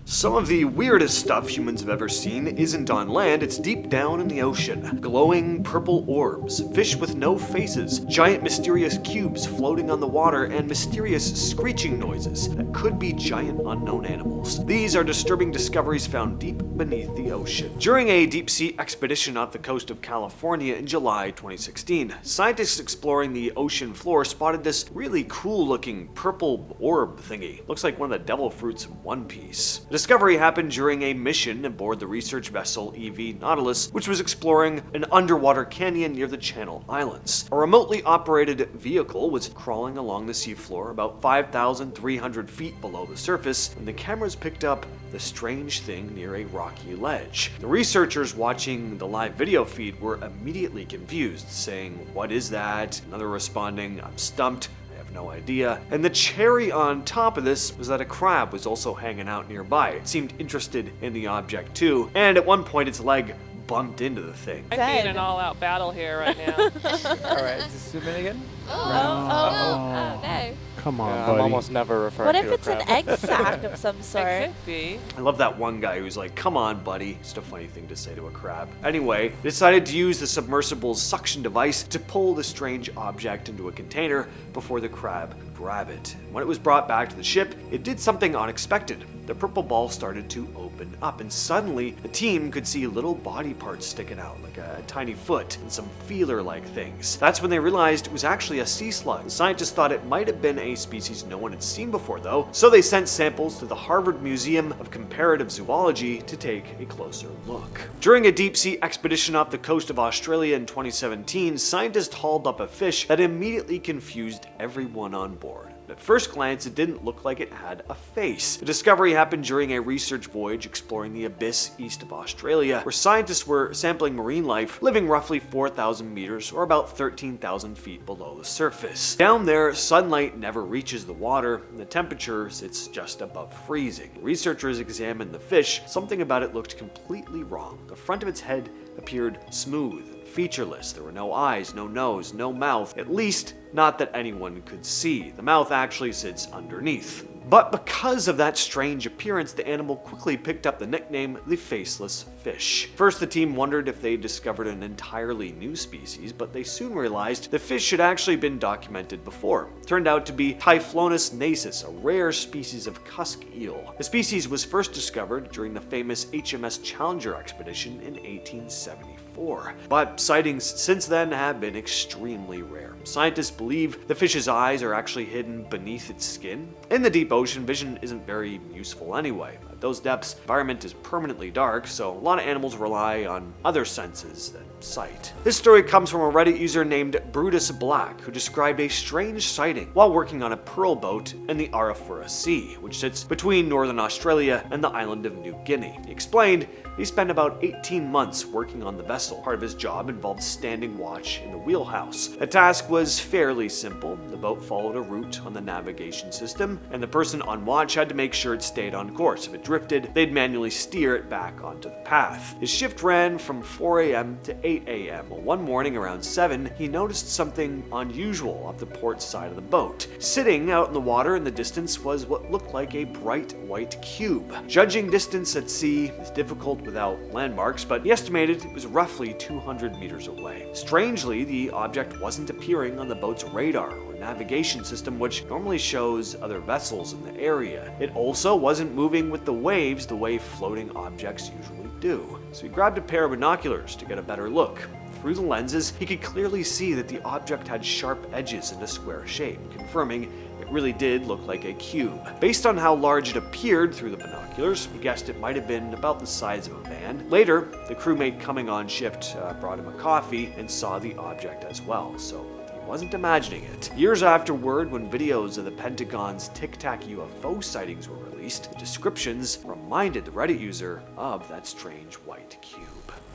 Some of the weirdest stuff humans have ever seen isn't on land, it's deep down in the ocean. Glowing purple orbs, fish with no faces, giant mysterious cubes floating on the water, and mysterious screeching noises that could be giant unknown animals. These are disturbing discoveries found deep beneath the ocean. During a deep-sea expedition off the coast of California in July 2016, scientists exploring the ocean floor spotted this really cool-looking purple orb thingy. Looks like one of the devil fruits in One Piece. The discovery happened during a mission aboard the research vessel EV Nautilus, which was exploring an underwater canyon near the Channel Islands. A remotely operated vehicle was crawling along the seafloor about 5,300 feet below the surface when the cameras picked up the strange thing near a rocky ledge. The researchers watching the live video feed were immediately confused, saying, "What is that?" Another responding, "I'm stumped. No idea." And the cherry on top of this was that a crab was also hanging out nearby. It seemed interested in the object too, and at one point its leg bumped into the thing. I'm being an all-out battle here right now. Alright, just zoom in again. Oh, no. Come on, Yeah, buddy. I'm almost never referring What to if a it's an crab. egg sac of some sort? It could be. I love that one guy who's like, "Come on, buddy." Just a funny thing to say to a crab. Anyway, they decided to use the submersible's suction device to pull the strange object into a container before the crab could grab it. When it was brought back to the ship, it did something unexpected. The purple ball started to open up, and suddenly the team could see little body parts sticking out, like a tiny foot and some feeler-like things. That's when they realized it was actually a sea slug. The scientists thought it might have been a species no one had seen before, though, so they sent samples to the Harvard Museum of Comparative Zoology to take a closer look. During a deep-sea expedition off the coast of Australia in 2017, scientists hauled up a fish that immediately confused everyone on board. At first glance, it didn't look like it had a face. The discovery happened during a research voyage exploring the abyss east of Australia, where scientists were sampling marine life living roughly 4,000 meters or about 13,000 feet below the surface. Down there, sunlight never reaches the water, and the temperature sits just above freezing. Researchers examined the fish. Something about it looked completely wrong. The front of its head appeared smooth, featureless. There were no eyes, no nose, no mouth, at least not that anyone could see. The mouth actually sits underneath. But because of that strange appearance, the animal quickly picked up the nickname the Faceless Fish. First, the team wondered if they discovered an entirely new species, but they soon realized the fish had actually been documented before. It turned out to be Typhlonus nasus, a rare species of cusk eel. The species was first discovered during the famous HMS Challenger expedition in 1874. But sightings since then have been extremely rare. Scientists believe the fish's eyes are actually hidden beneath its skin. In the deep ocean, vision isn't very useful anyway. At those depths, the environment is permanently dark, so a lot of animals rely on other senses than sight. This story comes from a Reddit user named Brutus Black, who described a strange sighting while working on a pearl boat in the Arafura Sea, which sits between northern Australia and the island of New Guinea. He explained he spent about 18 months working on the vessel. Part of his job involved standing watch in the wheelhouse. The task was fairly simple. The boat followed a route on the navigation system, and the person on watch had to make sure it stayed on course. If it drifted, they'd manually steer it back onto the path. His shift ran from 4 a.m. to 8 a.m. Well, one morning around 7, he noticed something unusual off the port side of the boat. Sitting out in the water in the distance was what looked like a bright white cube. Judging distance at sea is difficult without landmarks, but he estimated it was roughly 200 meters away. Strangely, the object wasn't appearing on the boat's radar or navigation system, which normally shows other vessels in the area. It also wasn't moving with the waves the way floating objects usually do. So he grabbed a pair of binoculars to get a better look. Through the lenses, he could clearly see that the object had sharp edges and a square shape, confirming it really did look like a cube. Based on how large it appeared through the binoculars, he guessed it might have been about the size of a van. Later, the crewmate coming on shift brought him a coffee and saw the object as well, so he wasn't imagining it. Years afterward, when videos of the Pentagon's Tic Tac UFO sightings were released, the descriptions reminded the Reddit user of that strange white cube.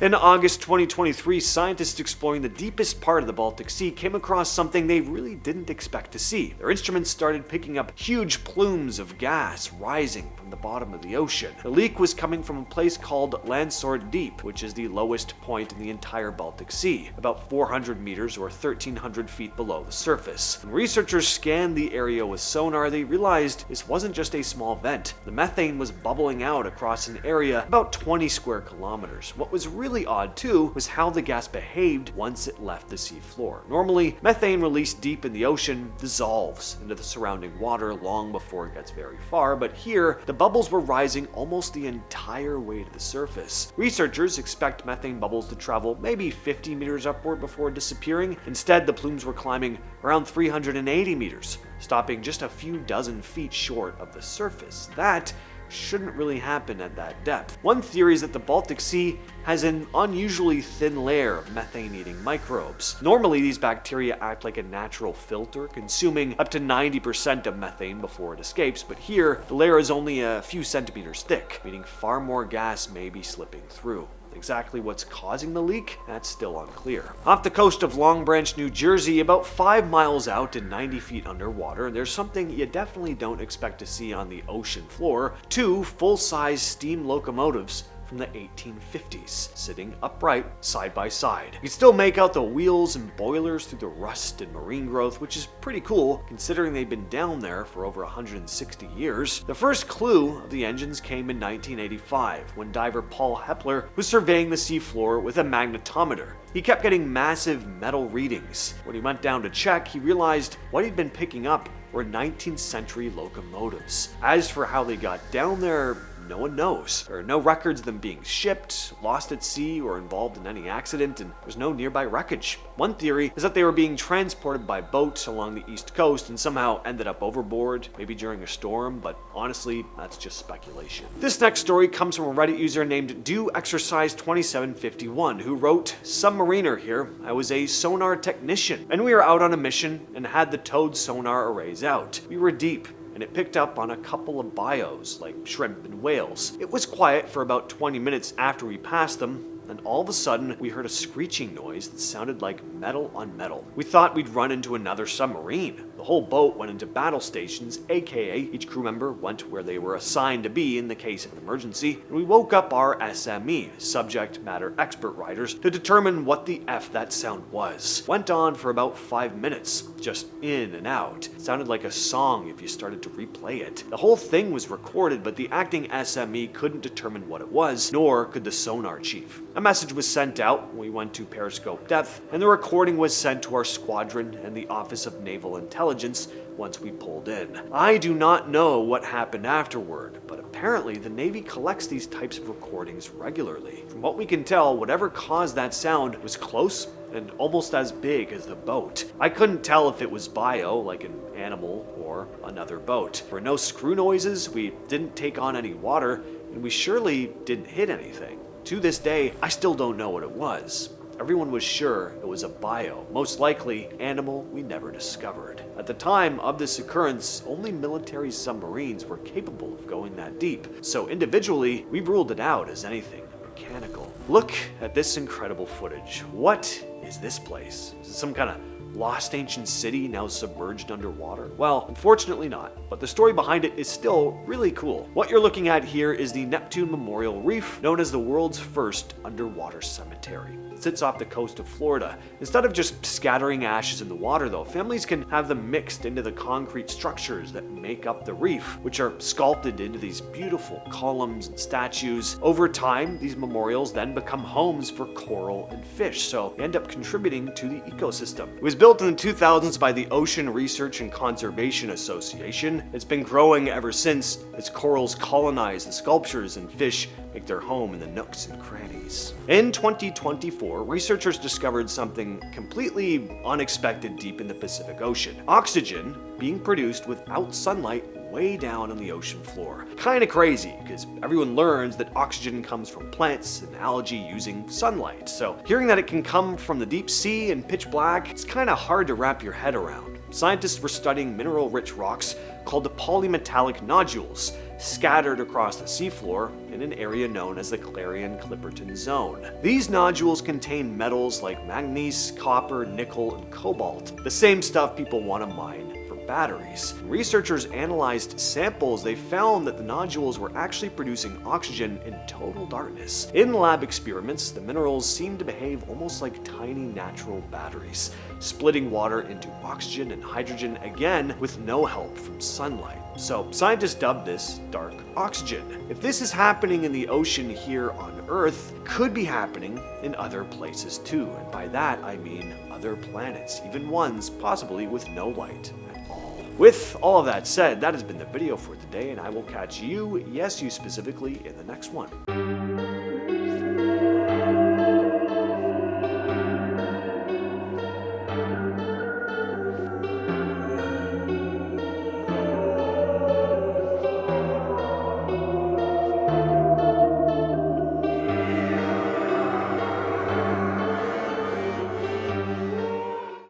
In August 2023, scientists exploring the deepest part of the Baltic Sea came across something they really didn't expect to see. Their instruments started picking up huge plumes of gas rising from the bottom of the ocean. The leak was coming from a place called Landsort Deep, which is the lowest point in the entire Baltic Sea, about 400 meters or 1,300 feet below the surface. When researchers scanned the area with sonar, they realized this wasn't just a small vent. vent. The methane was bubbling out across an area about 20 square kilometers. What was really odd too was how the gas behaved once it left the seafloor. Normally, methane released deep in the ocean dissolves into the surrounding water long before it gets very far, but here, the bubbles were rising almost the entire way to the surface. Researchers expect methane bubbles to travel maybe 50 meters upward before disappearing. Instead, the plumes were climbing around 380 meters, stopping just a few dozen feet short of the surface. That shouldn't really happen at that depth. One theory is that the Baltic Sea has an unusually thin layer of methane-eating microbes. Normally, these bacteria act like a natural filter, consuming up to 90% of methane before it escapes, but here, the layer is only a few centimeters thick, meaning far more gas may be slipping through. Exactly what's causing the leak? That's still unclear. Off the coast of Long Branch, New Jersey, about 5 miles out and 90 feet underwater, there's something you definitely don't expect to see on the ocean floor: 2 full-size steam locomotives from the 1850s, sitting upright side by side. You can still make out the wheels and boilers through the rust and marine growth, which is pretty cool considering they've been down there for over 160 years. The first clue of the engines came in 1985 when diver Paul Hepler was surveying the seafloor with a magnetometer. He kept getting massive metal readings. When he went down to check, he realized what he'd been picking up were 19th century locomotives. As for how they got down there, no one knows. There are no records of them being shipped, lost at sea, or involved in any accident, and there's no nearby wreckage. One theory is that they were being transported by boat along the east coast and somehow ended up overboard, maybe during a storm, but honestly, that's just speculation. This next story comes from a Reddit user named Do Exercise 2751, who wrote, "Submariner here. I was a sonar technician, and we were out on a mission and had the towed sonar arrays out. We were deep, and it picked up on a couple of bios, like shrimp and whales. It was quiet for about 20 minutes after we passed them, and all of a sudden, we heard a screeching noise that sounded like metal on metal. We thought we'd run into another submarine. The whole boat went into battle stations, aka each crew member went where they were assigned to be in the case of an emergency, and we woke up our SME, subject matter expert writers, to determine what the F that sound was. Went on for about 5 minutes, just in and out. It sounded like a song if you started to replay it. The whole thing was recorded, but the acting SME couldn't determine what it was, nor could the sonar chief. A message was sent out, we went to periscope depth, and the recording was sent to our squadron and the Office of Naval Intelligence once we pulled in. I do not know what happened afterward, but apparently the Navy collects these types of recordings regularly. From what we can tell, whatever caused that sound was close and almost as big as the boat. I couldn't tell if it was bio, like an animal, or another boat. There were no screw noises, we didn't take on any water, and we surely didn't hit anything. To this day, I still don't know what it was. Everyone was sure it was a bio, most likely animal we never discovered. At the time of this occurrence, only military submarines were capable of going that deep, so individually, we ruled it out as anything mechanical. Look at this incredible footage. What is this place? Is it some kind of lost ancient city now submerged underwater? Well, unfortunately not, but the story behind it is still really cool. What you're looking at here is the Neptune Memorial Reef, known as the world's first underwater cemetery. It sits off the coast of Florida. Instead of just scattering ashes in the water though, families can have them mixed into the concrete structures that make up the reef, which are sculpted into these beautiful columns and statues. Over time, these memorials then become homes for coral and fish, so they end up contributing to the ecosystem. It was built in the 2000s by the Ocean Research and Conservation Association. It's been growing ever since as corals colonize the sculptures and fish make their home in the nooks and crannies. In 2024, researchers discovered something completely unexpected deep in the Pacific Ocean: oxygen being produced without sunlight way down on the ocean floor. Kinda crazy, because everyone learns that oxygen comes from plants and algae using sunlight. So hearing that it can come from the deep sea and pitch black, it's kinda hard to wrap your head around. Scientists were studying mineral-rich rocks called the polymetallic nodules, scattered across the seafloor in an area known as the Clarion-Clipperton Zone. These nodules contain metals like manganese, copper, nickel, and cobalt, the same stuff people want to mine for batteries. Researchers analyzed samples. They found that the nodules were actually producing oxygen in total darkness. In lab experiments, the minerals seemed to behave almost like tiny natural batteries, splitting water into oxygen and hydrogen, again with no help from sunlight. So scientists dubbed this dark oxygen. If this is happening in the ocean here on Earth, could be happening in other places too. And by that I mean other planets, even ones possibly with no light at all. With all of that said, that has been the video for today, and I will catch you, yes you specifically, in the next one.